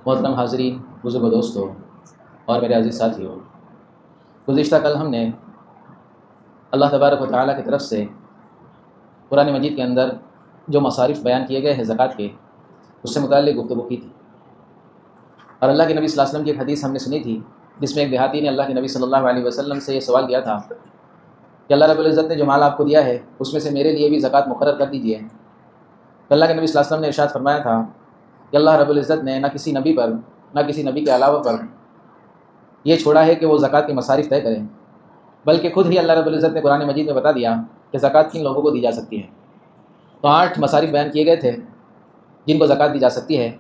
محترم حاضرین، بزرگ و دوستوں اور میرے عزیز ساتھیوں، گزشتہ کل ہم نے اللہ تبارک و تعالیٰ کی طرف سے قرآن مجید کے اندر جو مصارف بیان کیے گئے ہیں زکوٰۃ کے، اس سے متعلق گفتگو کی تھی، اور اللہ کے نبی صلی اللہ علیہ وسلم کی ایک حدیث ہم نے سنی تھی جس میں ایک دیہاتی نے اللہ کے نبی صلی اللہ علیہ وسلم سے یہ سوال کیا تھا کہ اللہ رب العزت نے جو مال آپ کو دیا ہے اس میں سے میرے لیے بھی زکوٰۃ مقرر کر دیجیے۔ تو اللہ کے نبی صلی اللہ علیہ وسلم نے ارشاد فرمایا تھا کہ اللہ رب العزت نے نہ کسی نبی پر نہ کسی نبی کے علاوہ پر یہ چھوڑا ہے کہ وہ زکوٰۃ کی مصارف طے کریں، بلکہ خود ہی اللہ رب العزت نے قرآن مجید میں بتا دیا کہ زکوٰۃ کن لوگوں کو دی جا سکتی ہے۔ تو 8 مصارف بیان کیے گئے تھے جن کو زکوٰۃ دی جا سکتی ہے،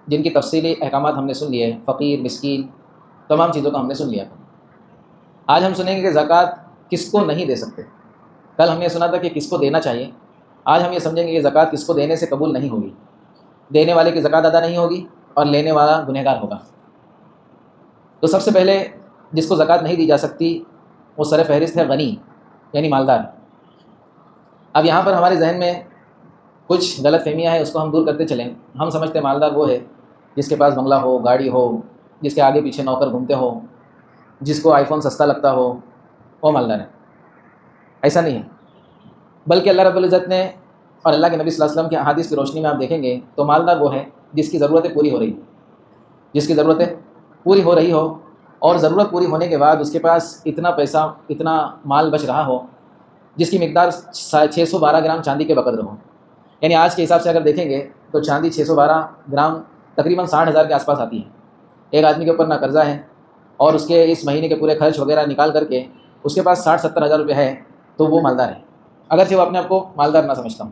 جن کی تفصیلی احکامات ہم نے سن لیے، فقیر، مسکین، تمام چیزوں کا ہم نے سن لیا۔ آج ہم سنیں گے کہ زکوٰۃ کس کو نہیں دے سکتے۔ کل ہم نے سنا تھا کہ کس کو دینا چاہیے، آج ہم یہ سمجھیں گے کہ زکوٰۃ کس کو دینے سے قبول نہیں ہوگی، دینے والے کی زکوٰۃ ادا نہیں ہوگی اور لینے والا گنہگار ہوگا۔ تو سب سے پہلے جس کو زکوٰۃ نہیں دی جا سکتی وہ سر فہرست ہے غنی، یعنی مالدار۔ اب یہاں پر ہمارے ذہن میں کچھ غلط فہمیاں ہیں، اس کو ہم دور کرتے چلیں۔ ہم سمجھتے ہیں مالدار وہ ہے جس کے پاس بنگلہ ہو، گاڑی ہو، جس کے آگے پیچھے نوکر گھومتے ہو، جس کو آئی فون سستا لگتا ہو، وہ مالدار ہے۔ ایسا نہیں ہے، بلکہ اللہ رب العزت نے اور اللہ کے نبی صلی اللہ علیہ وسلم کی احادیث کی روشنی میں آپ دیکھیں گے تو مالدار وہ ہے جس کی ضرورتیں پوری ہو رہی، جس کی ضرورتیں پوری ہو رہی ہو، اور ضرورت پوری ہونے کے بعد اس کے پاس اتنا پیسہ، اتنا مال بچ رہا ہو جس کی مقدار 612 گرام چاندی کے بقدر ہو۔ یعنی آج کے حساب سے اگر دیکھیں گے تو چاندی 612 گرام تقریباً 60,000 کے آس پاس آتی ہے۔ ایک آدمی کے اوپر نہ قرضہ ہے اور اس کے اس مہینے کے پورے خرچ وغیرہ نکال کر کے اس کے پاس 60-70 ہزار روپے ہے تو وہ مالدار ہے، اگرچہ وہ اپنے آپ کو مالدار نہ سمجھتا ہوں۔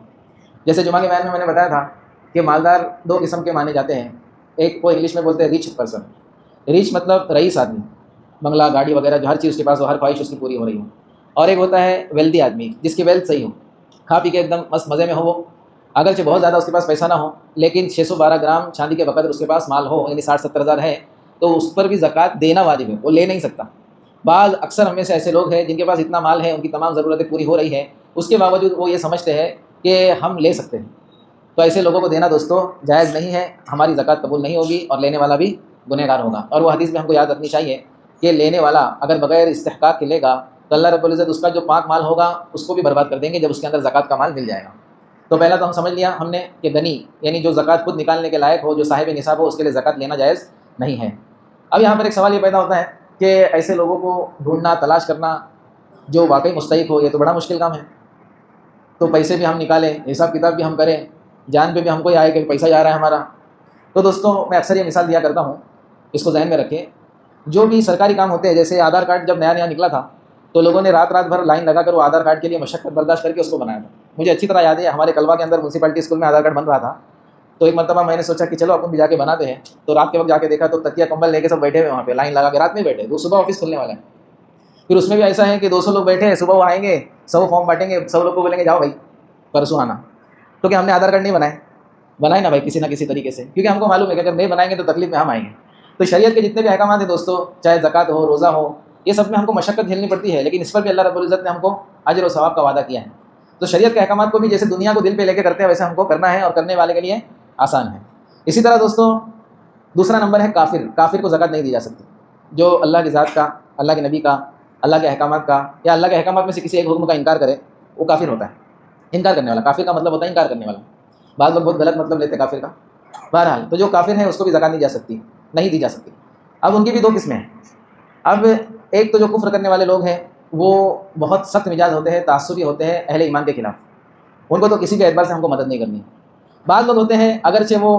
جیسے جمعہ کے بیان میں نے بتایا تھا کہ مالدار 2 قسم کے مانے جاتے ہیں۔ ایک کو انگلش میں بولتے ہیں ریچ پرسن، ریچ مطلب رئیس آدمی، بنگلہ، گاڑی وغیرہ جو ہر چیز اس کے پاس ہو، ہر خواہش اس کی پوری ہو رہی ہو۔ اور ایک ہوتا ہے ویلدی آدمی، جس کی ویلتھ صحیح ہو، کھا پی کے ایک دم مست مزے میں ہو، وہ اگرچہ بہت زیادہ اس کے پاس پیسہ نہ ہو لیکن 612 گرام چاندی کے بقدر اس کے پاس مال ہو، یعنی 60-70 ہزار ہے تو اس پر بھی زکوٰۃ دینا واجب ہے، وہ لے نہیں سکتا۔ بعض اکثر ہم میں سے ایسے لوگ ہیں جن کے پاس اتنا مال ہے، ان کی تمام ضرورتیں پوری ہو رہی ہے، اس کے باوجود وہ یہ سمجھتے ہیں کہ ہم لے سکتے ہیں۔ تو ایسے لوگوں کو دینا دوستو جائز نہیں ہے، ہماری زکوٰۃ قبول نہیں ہوگی اور لینے والا بھی گنہگار ہوگا۔ اور وہ حدیث میں ہم کو یاد رکھنی چاہیے کہ لینے والا اگر بغیر استحقاق کے لے گا تو اللہ رب العزت اس کا جو پاک مال ہوگا اس کو بھی برباد کر دیں گے جب اس کے اندر زکوٰۃ کا مال مل جائے گا۔ تو پہلا تو ہم سمجھ لیا ہم نے کہ غنی یعنی جو زکوٰۃ خود نکالنے کے لائق ہو، جو صاحب نصاب ہو، اس کے لیے زکوٰۃ لینا جائز نہیں ہے۔ اب یہاں پر ایک سوال یہ پیدا ہوتا ہے کہ ایسے لوگوں کو ڈھونڈنا، تلاش کرنا جو واقعی مستحق ہو، یہ تو بڑا مشکل کام ہے۔ تو پیسے بھی ہم نکالیں، حساب کتاب بھی ہم کریں، جان پہ بھی ہم کو یہ آئے کہ پیسہ جا رہا ہے ہمارا۔ تو دوستوں میں اکثر یہ مثال دیا کرتا ہوں، اس کو ذہن میں رکھیں۔ جو بھی سرکاری کام ہوتے ہیں، جیسے آدھار کارڈ جب نیا نکلا تھا تو لوگوں نے رات بھر لائن لگا کر وہ آدھار کارڈ کے لیے مشقت برداشت کر کے اس کو بنایا تھا۔ مجھے اچھی طرح یاد ہے ہمارے کلوا کے اندر میونسپلٹی اسکول میں آدھار کارڈ بن رہا تھا، تو ایک مرتبہ میں نے سوچا کہ چلو اپن بھی جا کے بناتے ہیں۔ تو رات کے وقت جا کے دیکھا تو تکیہ کمبل لے کے سب بیٹھے ہوئے وہاں پہ لائن لگا کے، رات میں بیٹھے، وہ صبح آفس کھلنے والا ہے۔ پھر اس میں بھی ایسا ہے کہ 200 لوگ بیٹھے ہیں، صبح وہ آئیں گے، 100 فارم بانٹیں گے، 100 لوگ کو بولیں گے جاؤ بھائی پرسوں آنا۔ تو کہ ہم نے آدھار کارڈ نہیں بنائے نا بھائی کسی نہ کسی طریقے سے، کیونکہ ہم کو معلوم ہے کہ اگر نہیں بنائیں گے تو تکلیف میں ہم آئیں گے۔ تو شریعت کے جتنے بھی احکامات ہیں دوستو، چاہے زکوٰۃ ہو، روزہ ہو، یہ سب میں ہم کو مشقت جھیلنی پڑتی ہے، لیکن اس پر بھی اللہ رب العزت نے ہم کو اجر و ثواب کا وعدہ کیا ہے۔ تو شریعت کے احکامات کو بھی جیسے دنیا کو دل پہ لے کے کرتے ہیں ویسے ہم کو کرنا ہے، اور کرنے والے کے لیے آسان ہے۔ اسی طرح دوستو دوسرا نمبر ہے کافر۔ کافر کو زکوٰۃ نہیں دی جا سکتی۔ جو اللہ کی ذات کا، اللہ کے نبی کا، اللہ کے احکامات کا یا اللہ کے احکامات میں سے کسی ایک حکم کا انکار کرے وہ کافر ہوتا ہے۔ انکار کرنے والا، کافر کا مطلب ہوتا ہے انکار کرنے والا۔ بعض لوگ بہت غلط مطلب لیتے ہیں کافر کا۔ بہرحال تو جو کافر ہیں اس کو بھی زکوٰۃ نہیں دی جا سکتی۔ اب ان کی بھی 2 قسمیں ہیں۔ اب ایک تو جو کفر کرنے والے لوگ ہیں وہ بہت سخت مزاج ہوتے ہیں، تعصبی ہوتے ہیں اہل ایمان کے خلاف، ان کو تو کسی بھی اعتبار سے ہم کو مدد نہیں کرنی ہے۔ بعض لوگ ہوتے ہیں اگرچہ وہ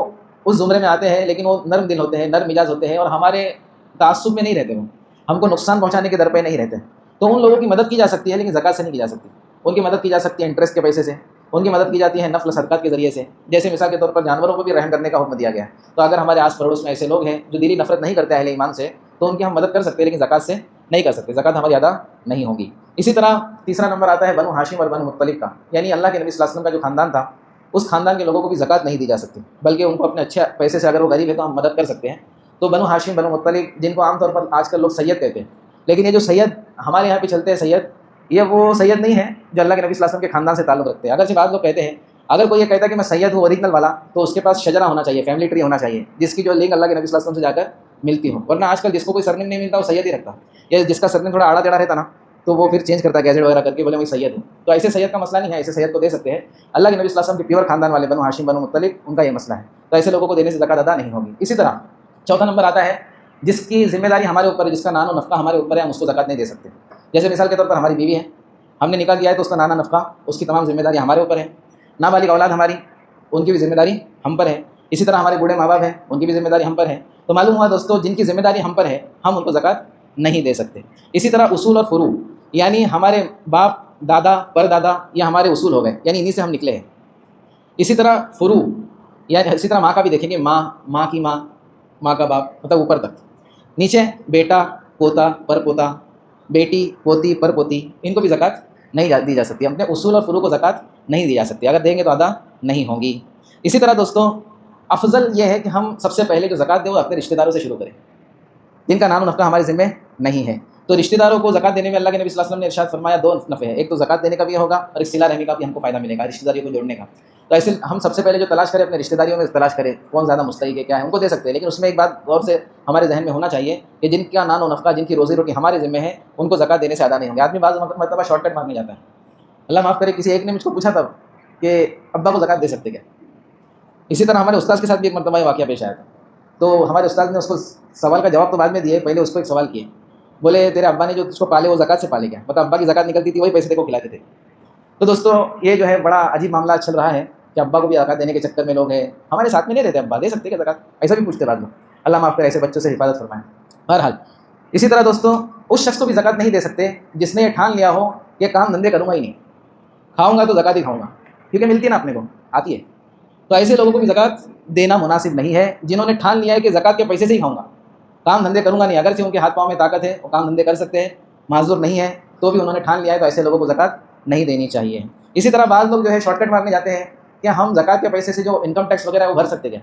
اس زمرے میں آتے ہیں لیکن وہ نرم دل ہوتے ہیں، نرم مزاج ہوتے ہیں، اور ہمارے تعصب میں نہیں رہتے، وہ ہم کو نقصان پہنچانے کے در پہ نہیں رہتے۔ تو ان لوگوں کی مدد کی جا سکتی ہے لیکن زکوٰۃ سے نہیں کی جا سکتی۔ ان کی مدد کی جا سکتی ہے انٹرسٹ کے پیسے سے، ان کی مدد کی جاتی ہے نفل صدقات کے ذریعے سے، جیسے مثال کے طور پر جانوروں کو بھی رحم کرنے کا حکم دیا گیا ہے۔ تو اگر ہمارے آس پڑوس میں ایسے لوگ ہیں جو دلی نفرت نہیں کرتے اہل ایمان سے تو ان کی ہم مدد کر سکتے ہیں لیکن زکوٰۃ سے نہیں کر سکتے، زکوٰۃ ہماری ادا نہیں ہوگی۔ اسی طرح تیسرا نمبر آتا ہے بنو ہاشم اور بنو مطلب کا، یعنی اللہ کے نبی صلی اللہ علیہ وسلم کا جو خاندان تھا اس خاندان کے لوگوں کو بھی زکوٰۃ نہیں دی جا سکتی، بلکہ ان کو اپنے اچھے پیسے سے اگر وہ غریب ہے تو ہم مدد کر سکتے ہیں۔ تو بنو ہاشم، بنو مطلب، جن کو عام طور پر آج کل لوگ سید کہتے ہیں، لیکن یہ جو سید ہمارے یہاں پہ چلتے ہیں سید، یہ وہ سید نہیں ہے جو اللہ کے نبی صلی اللہ علیہ وسلم کے خاندان سے تعلق رکھتے ہیں۔ اگرچہ بعض لوگ کہتے ہیں اگر کوئی یہ کہتا ہے کہ میں سید ہوں اوریجنل والا، تو اس کے پاس شجرہ ہونا چاہیے، فیملی ٹری ہونا چاہیے، جس کی جو لنک اللہ کے نبی صلی اللہ علیہ وسلم سے جا کر ملتی ہو. ورنہ آج کل جس کو کوئی سرنیم نہیں ملتا وہ سید ہی رکھتا، یا جس کا سرنیم تھوڑا آڑا ٹیڑھا رہتا نا تو وہ پھر چینج کرتا ہے گیزٹ وغیرہ کر کے، بولے میں سید ہوں. تو ایسے سید کا مسئلہ نہیں ہے، ایسے سید کو دے سکتے ہیں. اللہ کے نبی صلی اللہ علیہ وسلم کے پیور خاندان والے بنو ہاشم بنو مطلب ان کا یہ مسئلہ ہے، تو ایسے لوگوں کو دینے سے زکات ادا نہیں ہوگی. اسی طرح چوتھا نمبر آتا ہے جس کی ذمہ داری ہمارے اوپر ہے، جس کا نان و نفقہ ہمارے اوپر ہے، ہم اس کو زکات نہیں دے سکتے. جیسے مثال کے طور پر ہماری بیوی ہے، ہم نے نکاح کیا ہے تو اس کا نانا نفقہ، اس کی تمام ذمہ داری ہمارے اوپر ہے. نابالغ اولاد ہماری، ان کی بھی ذمہ داری ہم پر ہے. اسی طرح ہمارے بوڑھے ماں باپ ہیں، ان کی بھی ذمہ داری ہم پر ہے. تو معلوم ہوا دوستو جن کی ذمہ داری ہم پر ہے ہم ان کو زکات نہیں دے سکتے. اسی طرح اصول اور فروع، یعنی ہمارے باپ دادا پر دادا یہ ہمارے اصول ہو گئے، یعنی انہی سے ہم نکلے ہیں. اسی طرح فروع، یعنی اسی طرح ماں کا بھی دیکھیں گے، ماں کی ماں، ماں کا باپ، مطلب اوپر تک. نیچے بیٹا پوتا پر پوتا، بیٹی پوتی پر پوتی، ان کو بھی زکات نہیں دی جا سکتی. اپنے اصول اور فروع کو زکات نہیں دی جا سکتی، اگر دیں گے تو ادا نہیں ہوں گی. اسی طرح دوستوں افضل یہ ہے کہ ہم سب سے پہلے جو زکات دیں وہ اپنے رشتہ داروں سے شروع کریں جن کا نام و نفقہ ہمارے ذمہ نہیں ہے. تو رشتہ داروں کو زکات دینے میں اللہ کے نبی صلی اللہ علیہ وسلم نے ارشاد فرمایا دو نفع ہے، ایک تو زکات دینے کا بھی ہوگا اور ایک صلہ رحمی کا بھی ہم کو فائدہ ملے گا، رشتہ داریوں کو جوڑنے کا. تو ایسے ہم سب سے پہلے جو تلاش کریں اپنے رشتہ داریوں میں تلاش کریں کون زیادہ مستحق ہے، کیا ہے، ان کو دے سکتے ہیں. لیکن اس میں ایک بات غور سے ہمارے ذہن میں ہونا چاہیے کہ جن کا نان و نفقہ، جن کی روزی روٹی ہمارے ذمہ ہے، ان کو زکات دینے سے ادا نہیں ہوں گے. آدمی بعض مرتبہ شارٹ کٹ مارنے جاتا ہے. اللہ معاف کرے، کسی ایک نے مجھ کو پوچھا تھا کہ ابا کو زکات دے سکتے کیا. اسی طرح ہمارے استاد کے ساتھ بھی ایک مرتبہ یہ واقعہ پیش آیا تھا. تو ہمارے استاد نے اس کو سوال کا جواب تو بعد میں دیے، پہلے اس کو ایک سوال کیے. بولے تیرے ابا نے جو اس کو پالے وہ زکات سے پالے کیا، مطلب ابا کی زکات نکلتی تھی وہی پیسے تیرے کو کھلاتے تھے. تو دوستوں یہ جو ہے بڑا عجیب معاملہ چل رہا ہے کہ ابا کو بھی زکات دینے کے چکر میں لوگ ہیں، ہمارے ساتھ میں نہیں رہتے، ابا دے سکتے کیا زکات، ایسا بھی پوچھتے بعد لوگ. اللہ معاف کرے، ایسے بچوں سے حفاظت فرمائیں. بہرحال اسی طرح دوستوں اس شخص کو بھی زکات نہیں دے سکتے جس نے یہ ٹھان لیا ہو کہ کام دھندے کروں گا ہی نہیں، کھاؤں گا تو زکات ہی کھاؤں گا، کیونکہ ملتی ہے نا اپنے کو، آتی ہے. تو ایسے لوگوں کو بھی زکات دینا مناسب نہیں ہے جنہوں نے ٹھان لیا ہے کہ زکات کے پیسے سے ہی کھاؤں گا، کام دھندے کروں گا نہیں. اگرچہ ان کے ہاتھ پاؤں میں طاقت ہے، وہ کام دھندے کر سکتے ہیں، معذور نہیں ہے، تو بھی انہوں نے ٹھان لیا ہے، تو ایسے لوگوں کو زکات نہیں دینی چاہیے. اسی طرح بعض لوگ جو ہے شارٹ کٹ مارنے جاتے ہیں کہ ہم زکات کے پیسے سے جو انکم ٹیکس وغیرہ ہے وہ بھر سکتے ہیں.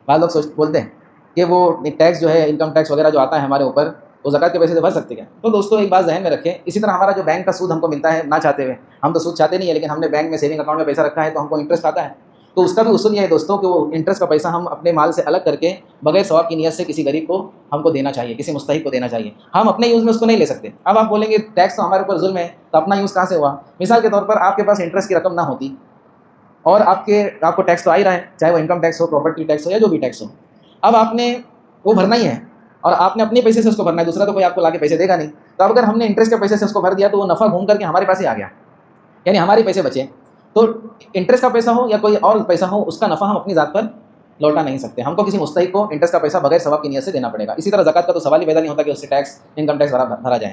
بعض لوگ بولتے ہیں کہ وہ ٹیکس جو ہے انکم ٹیکس وغیرہ جو آتا ہے ہمارے اوپر وہ زکات کے پیسے سے بھر سکتے ہیں. تو دوستوں ایک بات ذہن میں رکھیں، اسی طرح ہمارا جو بینک کا سود ہم کو ملتا ہے نہ چاہتے ہوئے، ہم تو سود چاہتے نہیں ہے لیکن ہم نے بینک میں سیونگ اکاؤنٹ میں پیسہ رکھا ہے تو ہم کو انٹرسٹ آتا ہے. تو اس کا بھی اصول یہ ہے دوستوں کہ وہ انٹرسٹ کا پیسہ ہم اپنے مال سے الگ کر کے بغیر ثواب کی نیت سے کسی غریب کو ہم کو دینا چاہیے، کسی مستحق کو دینا چاہیے. ہم اپنے یوز میں اس کو نہیں لے سکتے. اب آپ بولیں گے ٹیکس تو ہمارے اوپر ظلم ہے، تو اپنا یوز کہاں سے ہوا. مثال کے طور پر آپ کے پاس انٹرسٹ کی رقم نہ ہوتی اور آپ کو ٹیکس تو آ ہی رہا ہے، چاہے وہ انکم ٹیکس ہو، پراپرٹی ٹیکس ہو یا جو بھی ٹیکس ہو. اب آپ نے وہ بھرنا ہی ہے اور آپ نے اپنے پیسے سے اس کو بھرنا ہے، دوسرا تو کوئی آپ کو لا کے پیسے دے گا نہیں. تو اب اگر ہم نے انٹرسٹ کے پیسے سے اس کو بھر دیا تو وہ نفع گھوم کر کے ہمارے پاس ہی آ گیا، یعنی ہمارے پیسے بچے. تو انٹرسٹ کا پیسہ ہو یا کوئی اور پیسہ ہو، اس کا نفع ہم اپنی ذات پر لوٹا نہیں سکتے، ہم کو کسی مستحق کو انٹرسٹ کا پیسہ بغیر ثواب کی نیت سے دینا پڑے گا. اسی طرح زکات کا تو سوال ہی پیدا نہیں ہوتا کہ اس سے ٹیکس انکم ٹیکس بھرا جائے.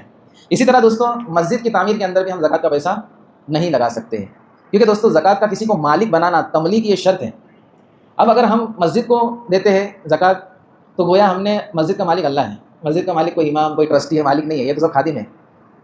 اسی طرح دوستوں مسجد کی تعمیر کے اندر بھی ہم زکات کا پیسہ نہیں لگا سکتے ہیں، کیونکہ دوستوں زکات کا کسی کو مالک بنانا، تملیک یہ شرط ہے. اب اگر ہم مسجد کو دیتے ہیں زکات تو گویا ہم نے، مسجد کا مالک اللہ ہے، مسجد کا مالک کوئی امام کوئی ٹرسٹی ہے مالک نہیں ہے، یہ تو سب خادم ہے.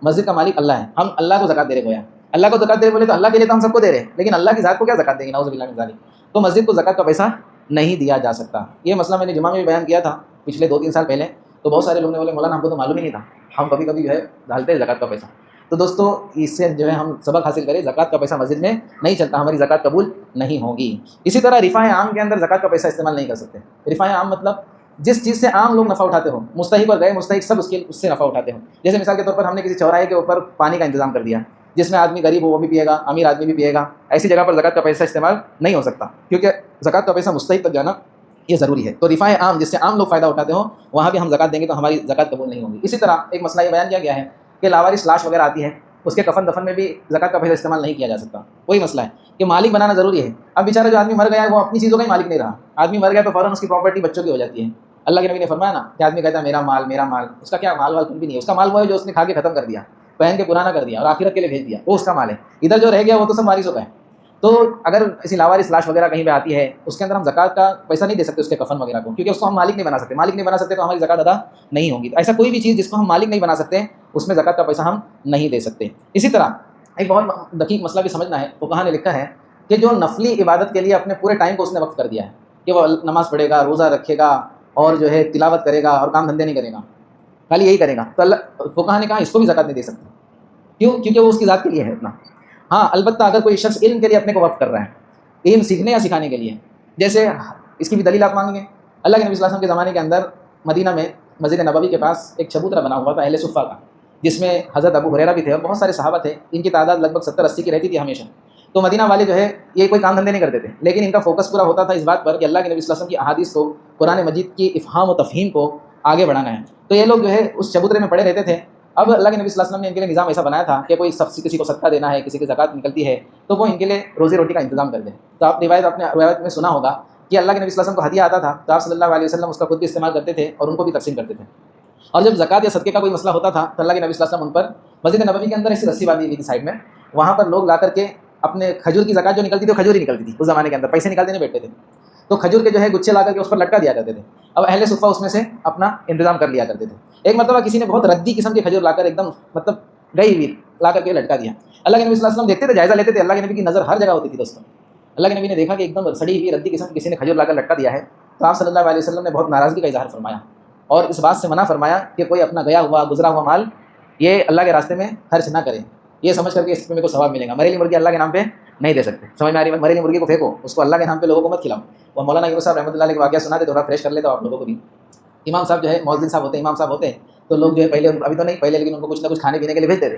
مسجد کا مالک اللہ ہے، ہم اللہ کو زکات دے رہے گویا. اللہ کو زکات دے رہے بولے تو اللہ کے لیے تو ہم سب کو دے رہے ہیں، لیکن اللہ کی ذات کو کیا زکات دیں گے، نعوذ باللہ من ذالک. تو مسجد کو زکات کا پیسہ نہیں دیا جا سکتا. یہ مسئلہ میں نے جمعہ میں بھی بیان کیا تھا پچھلے 2-3 سال پہلے. تو بہت سارے لوگ نے بولے مولانا ہم کو تو معلوم ہی نہیں تھا، ہم کبھی کبھی جو ہے ڈالتے ہیں زکات کا پیسہ. تو دوستوں اس سے جو ہے ہم سبق حاصل کریں، زکات کا پیسہ مسجد میں نہیں چلتا، ہماری زکات قبول نہیں ہوگی. اسی طرح رفاع عام کے اندر زکات کا پیسہ استعمال نہیں کر سکتے. رفاع عام مطلب جس چیز سے عام لوگ نفع اٹھاتے ہو، مستحق اور غیر مستحق سب اس سے نفع اٹھاتے ہوں. جیسے مثال کے طور پر ہم نے کسی چوراہے کے اوپر پانی کا انتظام کر دیا جس میں آدمی غریب ہو وہ بھی پیے گا، امیر آدمی بھی پیے گا. ایسی جگہ پر زکات کا پیسہ استعمال نہیں ہو سکتا، کیونکہ زکات کا پیسہ مستحق تک جانا یہ ضروری ہے. تو رفاع عام جس سے عام لوگ فائدہ اٹھاتے ہوں وہاں بھی ہم زکات دیں گے تو ہماری زکات قبول نہیں ہوگی. اسی طرح ایک مسئلہ یہ بیان کیا گیا ہے کہ لاوارث لاش وغیرہ آتی ہے، اس کے کفن دفن میں بھی زکات کا پیسہ استعمال نہیں کیا جا سکتا. وہی مسئلہ ہے کہ مالک بنانا ضروری ہے. اب بیچارہ جو آدمی مر گیا ہے وہ اپنی چیزوں کا ہی مالک نہیں رہا، آدمی مر گیا تو فوراً اس کی پراپرٹی بچوں کی ہو جاتی ہے. اللہ کے نبی نے فرمایا نا کہ آدمی کہتا ہے میرا مال میرا مال، اس کا کیا مال وال کچھ بھی نہیں ہے. اس کا مال وہ ہے جو اس نے کھا کے ختم کر دیا، پہن کے پرانا کر دیا اور آخرت کے لیے بھیج دیا، وہ اس کا مال ہے. ادھر جو رہ گیا وہ تو سب وارثوں کا ہے. تو اگر ایسی لاوارث لاش وغیرہ کہیں پہ آتی ہے اس کے اندر ہم زکات کا پیسہ نہیں دے سکتے اس کے کفن وغیرہ کو، کیونکہ اس کو ہم مالک نہیں بنا سکتے. مالک نہیں بنا سکتے تو ہماری زکات ادا نہیں ہوگی. تو ایسا کوئی بھی چیز جس کو ہم مالک نہیں بنا سکتے اس میں زکات کا پیسہ ہم نہیں دے سکتے. اسی طرح ایک بہت دقیق مسئلہ بھی سمجھنا ہے. فقہا نے لکھا ہے کہ جو نفلی عبادت کے لیے اپنے پورے ٹائم کو اس نے وقف کر دیا ہے کہ وہ نماز پڑھے گا، روزہ رکھے گا اور جو ہے تلاوت کرے گا اور کام دھندے نہیں کرے گا، خالی یہی کرے گا، تو اللہ فقہا نے کہا اس کو بھی زکات نہیں دے سکتے. کیوں؟ کیونکہ وہ اس کی ذات کے لیے ہے اتنا. ہاں البتہ اگر کوئی شخص علم کے لیے اپنے کو وقف کر رہا ہے، علم سیکھنے یا سکھانے کے لیے. جیسے اس کی بھی دلیل آپ مانگیں گے. اللہ کے نبی صلی اللہ علیہ وسلم کے زمانے کے اندر مدینہ میں مسجد نبوی کے پاس ایک چبوترا بنا ہوا تھا اہل صفہ کا، جس میں حضرت ابو ہریرہ بھی تھے اور بہت سارے صحابہ تھے. ان کی تعداد لگ بھگ 70-80 کی رہتی تھی ہمیشہ. تو مدینہ والے جو ہے یہ کوئی کام دھندے نہیں کرتے تھے، لیکن ان کا فوکس پورا ہوتا تھا اس بات پر کہ اللہ کے نبی صلی اللہ علیہ وسلم کی احادیث کو، قرآن مجید کی افہام و تفہیم کو آگے بڑھانا ہے. تو یہ لوگ جو ہے اس چبوترے میں پڑے رہتے تھے. اب اللہ کے نبی صلی اللہ علیہ وسلم نے ان کے لیے نظام ایسا بنایا تھا کہ کوئی کسی کو صدقہ دینا ہے، کسی کی زکوٰۃ نکلتی ہے، تو وہ ان کے لیے روزی روٹی کا انتظام کر دیں. تو آپ روایت میں سنا ہوگا کہ اللہ کے نبی صلی اللہ علیہ وسلم کو ہدیہ آتا تھا تو آپ صلی اللہ علیہ وسلم اس کا خود بھی استعمال کرتے تھے اور ان کو بھی تقسیم کرتے تھے. اور جب زکوٰۃ یا صدقے کا کوئی مسئلہ ہوتا تھا تو اللہ کے نبی صلی اللہ علیہ وسلم ان پر مسجد نبوی کے اندر ایسی رسی باندھی ہوئی تھی سائڈ میں، وہاں پر لوگ لا کر کے اپنے کھجور کی زکوٰۃ جو نکلتی تھی وہ کھجور ہی نکلتی تھی اس زمانے کے اندر، پیسے نکالتے نہیں بیٹھتے تھے. تو کھجور کے جو ہے گچھے لا کر کے اس پر لٹکا دیا کرتے تھے. اب اہل صفہ اس میں سے اپنا انتظام کر لیا کرتے تھے. ایک مرتبہ کسی نے بہت ردی قسم کے کھجور لا کر ایک دم مطلب گئی ہوئی لا کر کے لٹکا دیا. اللہ کے نبی صلی اللہ علیہ وسلم دیکھتے تھے، جائزہ لیتے تھے. اللہ کے نبی کی نظر ہر جگہ ہوتی تھی دوستوں. اللہ کے نبی نے دیکھا کہ ایک دم سڑی ہوئی ردی قسم کسی نے کھجور لا کر لٹکا دیا ہے. تو آپ صلی اللہ علیہ وسلم نے بہت ناراضگی کا اظہار فرمایا اور اس بات سے منع فرمایا کہ کوئی اپنا گیا ہوا گزرا ہوا مال یہ اللہ کے راستے میں خرچ نہ کرے، یہ سمجھ کر کے اس پہ میرے کو ثواب ملے گا. مریلی مرغی اللہ کے نام پہ نہیں دے سکتے. سمجھ میں آ رہی ہے؟ مریلی مرغی کو پھینکو، اس کو اللہ کے نام پہ لوگوں کو مت کھلاؤ. وہ مولانا یونس صاحب رحمۃ اللہ علیہ کے واقعہ سنا دے، تھوڑا فریش کر لیتا ہوں آپ لوگوں کو بھی. امام صاحب جو ہے مؤذن صاحب ہوتے ہیں، امام صاحب ہوتے ہیں تو لوگ جو ہے پہلے، ابھی تو نہیں پہلے، لیکن ان کو کچھ نہ کچھ کھانے پینے کے لیے بھیجتے تھے.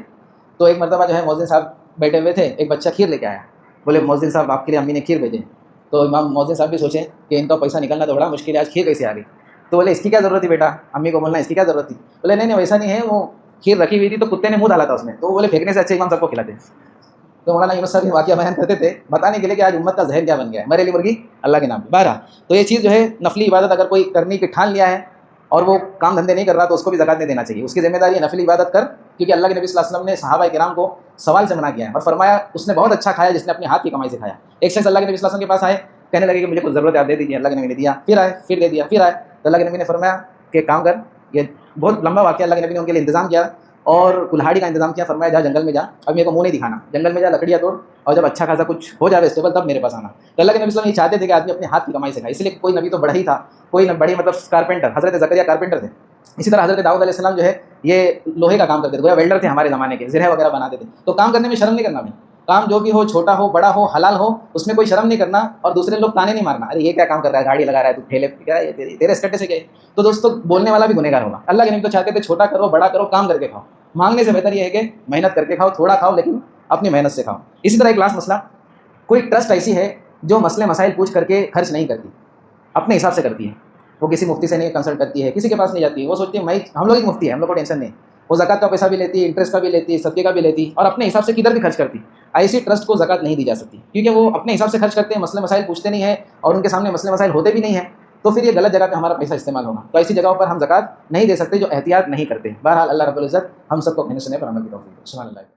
تو ایک مرتبہ جو ہے مؤذن صاحب بیٹھے ہوئے تھے، ایک بچہ کھیر لے کے آیا. بولے مؤذن صاحب آپ کے لیے امی نے کھیر بھیجے. تو امام مؤذن صاحب بھی سوچیں کہ ان کا پیسہ نکلنا تو بڑا مشکل ہے، آج کھیر کیسے آ گئی. تو بولے اس کی کیا ضرورت تھی بیٹا، امی کو بولنا اس کی کیا ضرورت تھی. بولے نہیں ویسا نہیں ہے، وہ کھیر رکھی ہوئی تھی تو کتے نے منہ ڈالا تھا اس میں، تو وہ بولے پھینکنے سے اچھے امام صاحب کو کھلاتے. تو مولانا یونس صاحب واقعہ بیان کرتے تھے بتانے کے لیے کہ آج امت کا ذہن کیا بن گیا ہے، مریلی مرغی اللہ کے نام پہ. بہرحال تو یہ چیز جو ہے نفلی عبادت اگر کوئی کرنے کی ٹھان لیا ہے اور وہ کام دھندے نہیں کر رہا تو اس کو بھی زکوٰۃ نہیں دینا چاہیے. اس کی ذمہ داری ہے نفلی عبادت کر، کیونکہ اللہ کے نبی صلی اللہ علیہ وسلم نے صحابہ کرام کو سوال سے منع کیا ہے اور فرمایا اس نے بہت اچھا کھایا جس نے اپنے ہاتھ کی کمائی سے کھایا. ایک شخص اللہ کے نبی صلی اللہ علیہ وسلم کے پاس آئے، کہنے لگے کہ مجھے کچھ ضرورت ہے آپ دے دیجیے. اللہ کے نبی نے دیا، پھر آئے، پھر دے دیا، پھر آئے. تو اللہ کے نبی نے فرمایا کہ کام کر. یہ بہت لمبا واقعہ. اللہ کے نبی نے ان کے لیے انتظام کیا اور کلہاڑی کا انتظام کیا. فرمایا جا جنگل میں جا، اب میرے کو منہ نہیں دکھانا، جنگل میں جا لکڑیاں توڑ اور جب اچھا خاصا کچھ ہو جائے اسٹیبل تب میرے پاس آنا. تو اللہ کے نبی صلی اللہ علیہ وسلم یہ چاہتے تھے کہ آدمی اپنے ہاتھ کی کمائی سے کھائے. اس لیے کوئی نبی تو بڑا ہی تھا، کوئی بڑی مطلب کارپینٹر، حضرت زکریا کارپینٹر تھے. اسی طرح حضرت داؤد علیہ السلام جو ہے یہ لوہے کا کام کرتے تھے، گویا ویلڈر تھے ہمارے زمانے کے، زرہ وغیرہ بناتے تھے. تو کام کرنے میں شرم نہیں کرنا. کام جو بھی ہو، چھوٹا ہو بڑا ہو حلال ہو، اس میں کوئی شرم نہیں کرنا اور دوسرے لوگ تانے نہیں مارنا، ارے یہ کیا کام کر رہا ہے، گاڑی لگا رہا ہے، تو ٹھیلے کیا ہے، تیرے اسٹیٹس سے کیا ہے. تو دوستوں بولنے والا بھی گنہگار ہوگا. اللہ کے نبی تو چاہتے تھے چھوٹا کرو بڑا کرو، کام کر کے کھاؤ. مانگنے سے بہتر یہ ہے کہ محنت کر کے کھاؤ، تھوڑا کھاؤ لیکن اپنی محنت سے کھاؤ. اسی طرح ایک لاسٹ مسئلہ، کوئی ٹرسٹ ایسی ہے جو مسئلے مسائل پوچھ کر کے خرچ نہیں کرتی، اپنے حساب سے کرتی ہے. وہ کسی مفتی سے نہیں کنسلٹ کرتی ہے، کسی کے پاس نہیں جاتی ہے. وہ سوچتی ہے ہم لوگ ایک مفتی ہے، ہم لوگ کو ٹینشن نہیں. وہ زکوٰۃ کا پیسہ بھی لیتی، انٹرسٹ کا بھی لیتی، صدقے کا بھی لیتی اور اپنے حساب سے کدھر بھی خرچ کرتی. ایسی ٹرسٹ کو زکوٰۃ نہیں دی جا سکتی، کیونکہ وہ اپنے حساب سے خرچ کرتے ہیں، مسئلے مسائل پوچھتے نہیں ہیں اور ان کے سامنے مسئلے مسائل ہوتے بھی نہیں ہیں. تو پھر یہ غلط جگہ پہ ہمارا پیسہ استعمال ہوگا. تو ایسی جگہوں پر ہم زکوٰۃ نہیں دے سکتے جو احتیاط نہیں کرتے. بہرحال اللہ رب العزت ہم سب کو اپنے سنے پر عمل کی توفیق دے. سبحان اللہ.